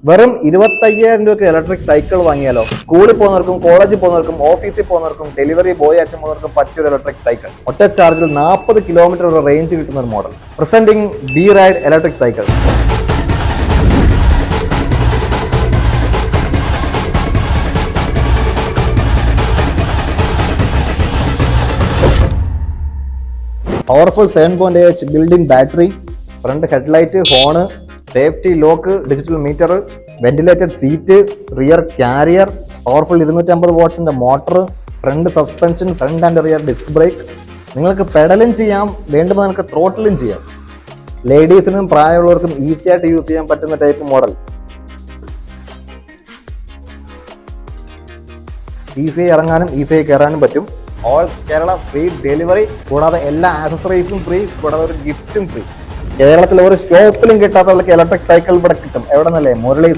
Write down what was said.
വെറും 25,000 രൂപയ്ക്ക് electric cycle വാങ്ങിയാലോ? സ്കൂളിൽ പോകുന്നവർക്കും കോളേജിൽ പോകുന്നവർക്കും ഓഫീസിൽ പോകുന്നവർക്കും ഡെലിവറി ബോയ് ആയിട്ട് പോകുന്നവർക്കും പറ്റിയൊരു ഇലക്ട്രിക് സൈക്കിൾ. ഒറ്റ ചാർജിൽ 40 കിലോമീറ്റർ ഒരു റേഞ്ച് കിട്ടുന്ന ഒരു model. Presenting B ride electric cycle. Powerful 7.8 building battery, front headlight, horn, safety lock, digital meter, ventilated seat, rear carrier, powerful 250 വാട്ട്സിന്റെ motor, front suspension, front and rear disc brake. നിങ്ങൾക്ക് പെഡലും ചെയ്യാം, വേണ്ടുമ്പോൾ നിങ്ങൾക്ക് ത്രോട്ടിലും ചെയ്യാം. ലേഡീസിനും പ്രായമുള്ളവർക്കും easy ആയിട്ട് use ചെയ്യാൻ പറ്റുന്ന type model. Easy ഇറങ്ങാനും ഈസി കയറാനും പറ്റും. ഓൾ കേരള ഫ്രീ ഡെലിവറി, കൂടാതെ എല്ലാ ആക്സസറീസും ഫ്രീ, കൂടാതെ ഒരു ഗിഫ്റ്റും ഫ്രീ. കേരളത്തിൽ ഒരു ഷോപ്പിലും കിട്ടാത്തവർക്ക് ഇലക്ട്രിക് സൈക്കിൾ ഇവിടെ കിട്ടും. എവിടെ നിന്നല്ലേ? മുരളി